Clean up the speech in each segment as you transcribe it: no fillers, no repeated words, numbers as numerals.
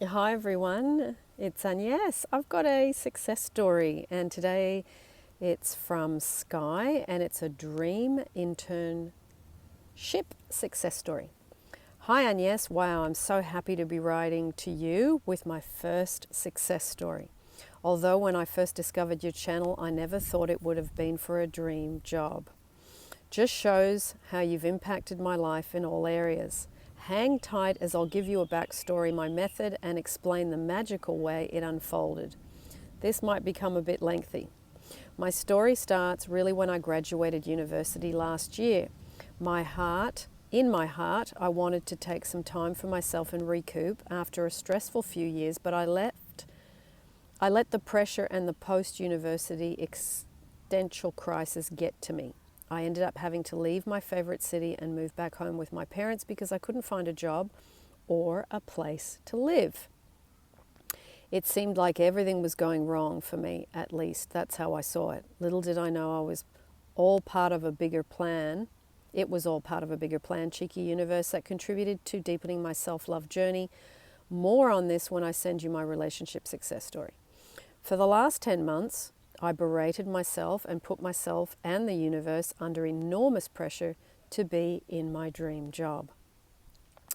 Hi everyone, it's Agnes. I've got a success story, and today it's from Skye and it's a dream internship success story. Hi Agnes, wow, I'm so happy to be writing to you with my first success story. Although when I first discovered your channel, I never thought it would have been for a dream job. Just shows how you've impacted my life in all areas. Hang tight as I'll give you a backstory, my method, and explain the magical way it unfolded. This might become a bit lengthy. My story starts really when I graduated university last year. In my heart, I wanted to take some time for myself and recoup after a stressful few years, but I let the pressure and the post-university existential crisis get to me. I ended up having to leave my favorite city and move back home with my parents because I couldn't find a job or a place to live. It seemed like everything was going wrong for me, at least. That's how I saw it. Little did I know I was all part of a bigger plan. It was all part of a bigger plan, cheeky universe, that contributed to deepening my self-love journey. More on this when I send you my relationship success story. For the last 10 months, I berated myself and put myself and the universe under enormous pressure to be in my dream job.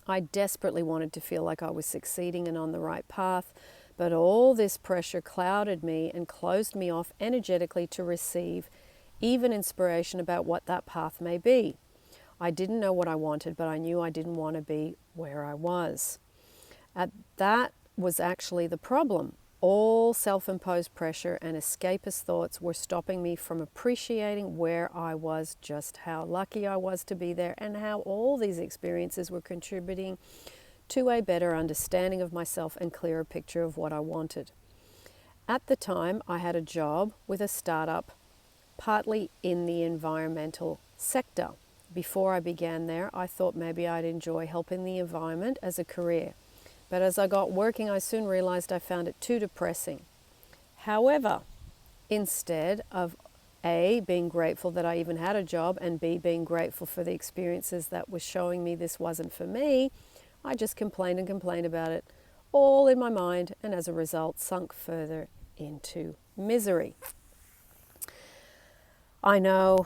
I desperately wanted to feel like I was succeeding and on the right path, but all this pressure clouded me and closed me off energetically to receive even inspiration about what that path may be. I didn't know what I wanted, but I knew I didn't want to be where I was. That was actually the problem. All self-imposed pressure and escapist thoughts were stopping me from appreciating where I was, just how lucky I was to be there, and how all these experiences were contributing to a better understanding of myself and clearer picture of what I wanted. At the time, I had a job with a startup, partly in the environmental sector. Before I began there, I thought maybe I'd enjoy helping the environment as a career. But as I got working, I soon realized I found it too depressing. However, instead of A, being grateful that I even had a job, and B, being grateful for the experiences that were showing me this wasn't for me, I just complained and complained about it, all in my mind, and as a result, sunk further into misery. I know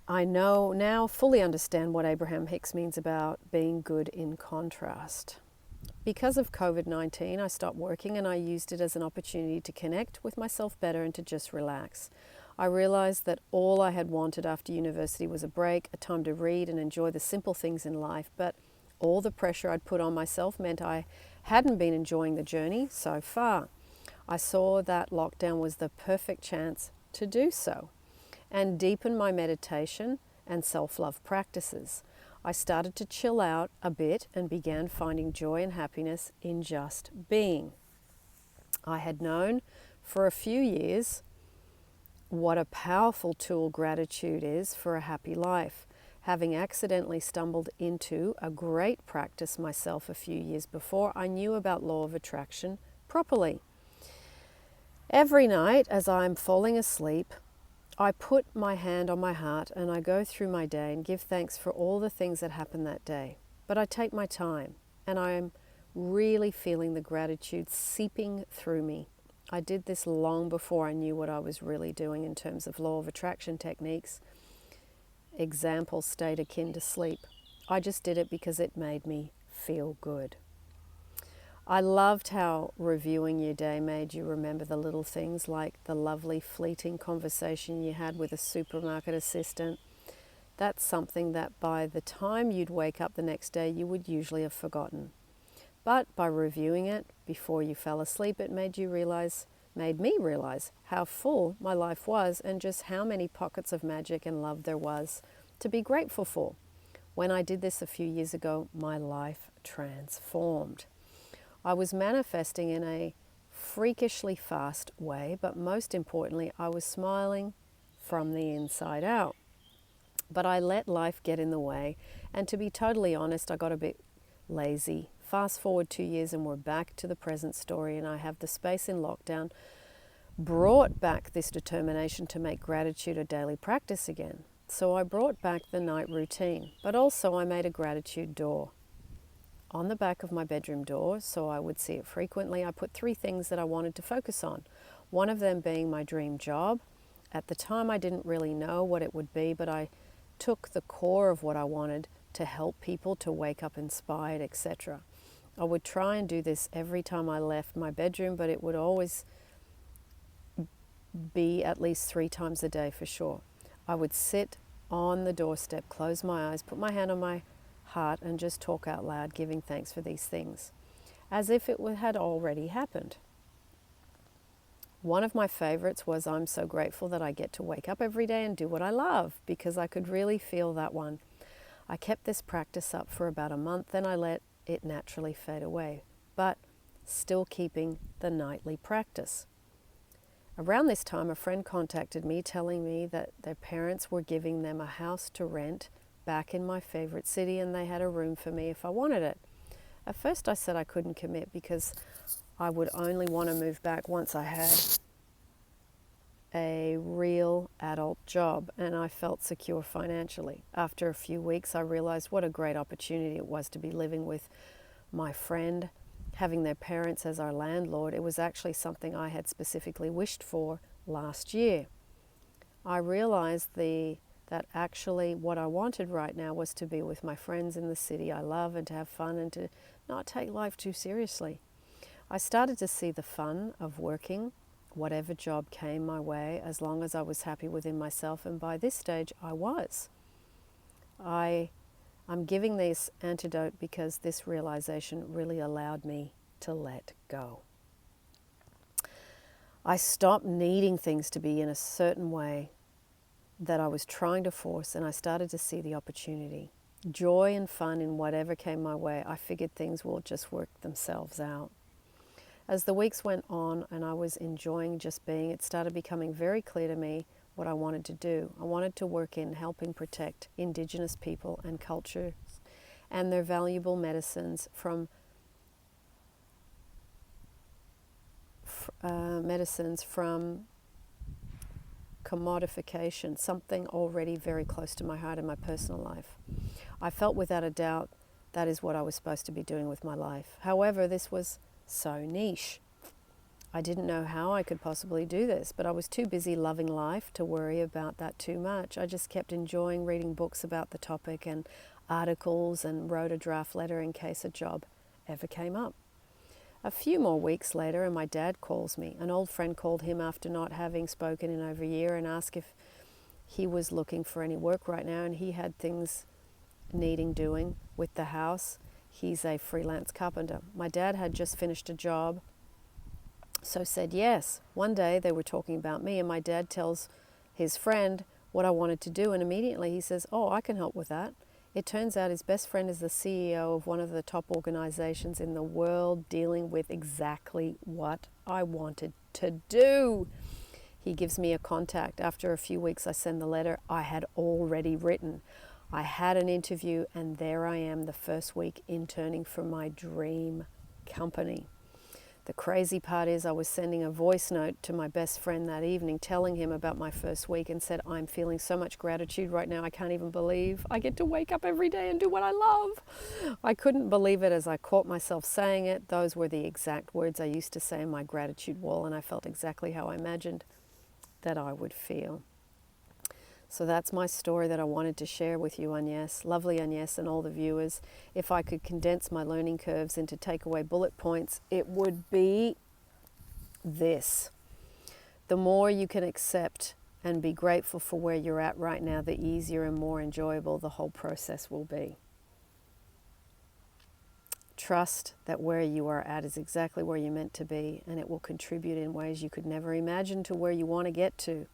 now, fully understand what Abraham Hicks means about being good in contrast. Because of COVID-19, I stopped working and I used it as an opportunity to connect with myself better and to just relax. I realized that all I had wanted after university was a break, a time to read and enjoy the simple things in life, but all the pressure I'd put on myself meant I hadn't been enjoying the journey so far. I saw that lockdown was the perfect chance to do so and deepen my meditation and self-love practices. I started to chill out a bit and began finding joy and happiness in just being. I had known for a few years what a powerful tool gratitude is for a happy life, having accidentally stumbled into a great practice myself a few years before I knew about law of attraction properly. Every night as I'm falling asleep, I put my hand on my heart and I go through my day and give thanks for all the things that happened that day. But I take my time and I am really feeling the gratitude seeping through me. I did this long before I knew what I was really doing in terms of law of attraction techniques. Examples stayed akin to sleep. I just did it because it made me feel good. I loved how reviewing your day made you remember the little things, like the lovely fleeting conversation you had with a supermarket assistant. That's something that by the time you'd wake up the next day, you would usually have forgotten. But by reviewing it before you fell asleep, it made me realize how full my life was and just how many pockets of magic and love there was to be grateful for. When I did this a few years ago, my life transformed. I was manifesting in a freakishly fast way, but most importantly, I was smiling from the inside out. But I let life get in the way, and to be totally honest, I got a bit lazy. Fast forward 2 years and we're back to the present story, and I have the space in lockdown brought back this determination to make gratitude a daily practice again. So I brought back the night routine, but also I made a gratitude door. on the back of my bedroom door, so I would see it frequently. I put 3 things that I wanted to focus on. One of them being my dream job. At the time, I didn't really know what it would be, but I took the core of what I wanted to help people to wake up inspired, etc. I would try and do this every time I left my bedroom, but it would always be at least 3 times a day for sure. I would sit on the doorstep, close my eyes, put my hand on my heart, and just talk out loud, giving thanks for these things, as if it had already happened. One of my favorites was, I'm so grateful that I get to wake up every day and do what I love, because I could really feel that one. I kept this practice up for about a month, then I let it naturally fade away, but still keeping the nightly practice. Around this time, a friend contacted me telling me that their parents were giving them a house to rent back in my favorite city, and they had a room for me if I wanted it. At first I said I couldn't commit because I would only want to move back once I had a real adult job and I felt secure financially. After a few weeks, I realized what a great opportunity it was to be living with my friend, having their parents as our landlord. It was actually something I had specifically wished for last year. I realized that actually what I wanted right now was to be with my friends in the city I love and to have fun and to not take life too seriously. I started to see the fun of working whatever job came my way, as long as I was happy within myself, and by this stage I was. I'm giving this antidote because this realization really allowed me to let go. I stopped needing things to be in a certain way that I was trying to force, and I started to see the opportunity. Joy and fun in whatever came my way. I figured things will just work themselves out. As the weeks went on and I was enjoying just being, it started becoming very clear to me what I wanted to do. I wanted to work in helping protect Indigenous people and cultures and their valuable medicines from commodification, something already very close to my heart in my personal life. I felt without a doubt that is what I was supposed to be doing with my life. However, this was so niche. I didn't know how I could possibly do this, but I was too busy loving life to worry about that too much. I just kept enjoying reading books about the topic and articles, and wrote a draft letter in case a job ever came up. A few more weeks later, and my dad calls me. An old friend called him after not having spoken in over a year and asked if he was looking for any work right now, and he had things needing doing with the house. He's a freelance carpenter. My dad had just finished a job, so said yes. One day they were talking about me, and my dad tells his friend what I wanted to do, and immediately he says, "Oh, I can help with that." It turns out his best friend is the CEO of one of the top organizations in the world, dealing with exactly what I wanted to do. He gives me a contact. After a few weeks, I send the letter I had already written. I had an interview, and there I am the first week interning for my dream company. The crazy part is I was sending a voice note to my best friend that evening, telling him about my first week, and said, "I'm feeling so much gratitude right now. I can't even believe I get to wake up every day and do what I love." I couldn't believe it as I caught myself saying it. Those were the exact words I used to say in my gratitude wall, and I felt exactly how I imagined that I would feel. So that's my story that I wanted to share with you, Agnes, lovely Agnes, and all the viewers. If I could condense my learning curves into takeaway bullet points, it would be this. The more you can accept and be grateful for where you're at right now, the easier and more enjoyable the whole process will be. Trust that where you are at is exactly where you're meant to be, and it will contribute in ways you could never imagine to where you want to get to.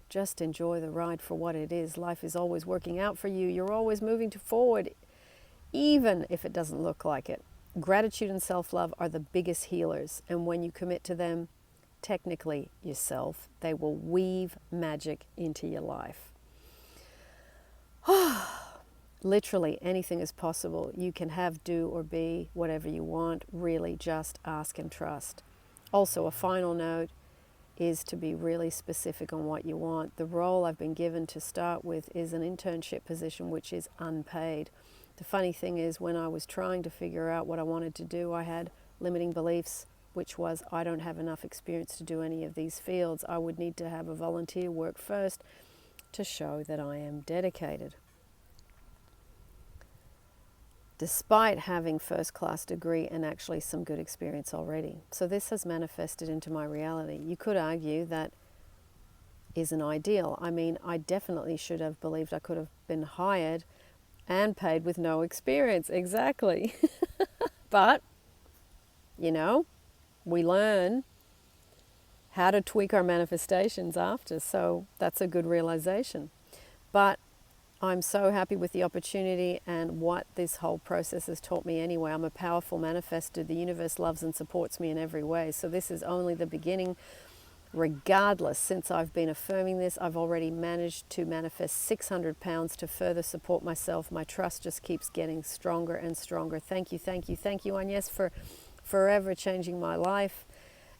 Just enjoy the ride for what it is. Life is always working out for you. You're always moving forward, even if it doesn't look like it. Gratitude and self-love are the biggest healers, and when you commit to them, technically yourself, they will weave magic into your life. Literally anything is possible. You can have, do, or be whatever you want. Really, just ask and trust. Also, a final note is to be really specific on what you want. The role I've been given to start with is an internship position, which is unpaid. The funny thing is, when I was trying to figure out what I wanted to do, I had limiting beliefs, which was I don't have enough experience to do any of these fields. I would need to have a volunteer work first to show that I am dedicated. Despite having first-class degree and actually some good experience already. So this has manifested into my reality. You could argue that isn't ideal. I mean, I definitely should have believed I could have been hired and paid with no experience. Exactly. But, you know, we learn how to tweak our manifestations after. So that's a good realization. But I'm so happy with the opportunity and what this whole process has taught me anyway. I'm a powerful manifester. The universe loves and supports me in every way. So this is only the beginning. Regardless, since I've been affirming this, I've already managed to manifest 600 pounds to further support myself. My trust just keeps getting stronger and stronger. Thank you, thank you, thank you, Agnes, for forever changing my life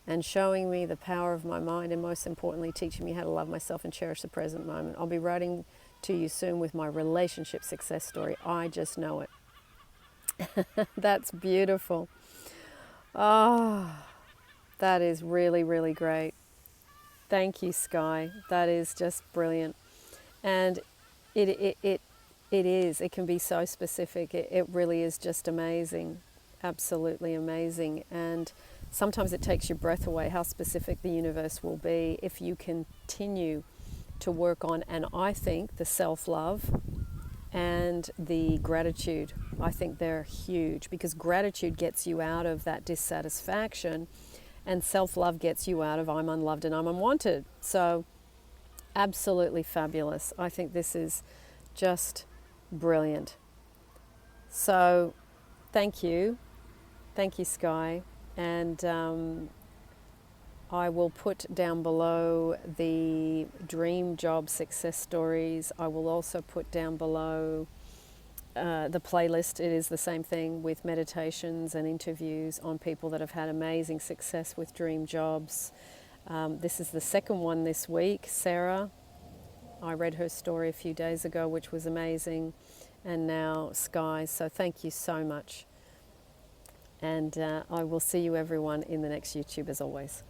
and showing me the power of my mind, and most importantly, teaching me how to love myself and cherish the present moment. I'll be writing to you soon with my relationship success story. I just know it. That's beautiful. Oh, that is really, really great. Thank you, Skye. That is just brilliant. And it is. It can be so specific. It really is just amazing. Absolutely amazing. And sometimes it takes your breath away how specific the universe will be if you continue to work on, and I think the self-love and the gratitude, I think they're huge, because gratitude gets you out of that dissatisfaction and self-love gets you out of I'm unloved and I'm unwanted. So absolutely fabulous. I think this is just brilliant. So thank you. Thank you, Skye. And I will put down below the dream job success stories. I will also put down below the playlist. It is the same thing with meditations and interviews on people that have had amazing success with dream jobs. This is the second one this week. Sarah, I read her story a few days ago, which was amazing. And now Skye. So thank you so much. And I will see you everyone in the next YouTube as always.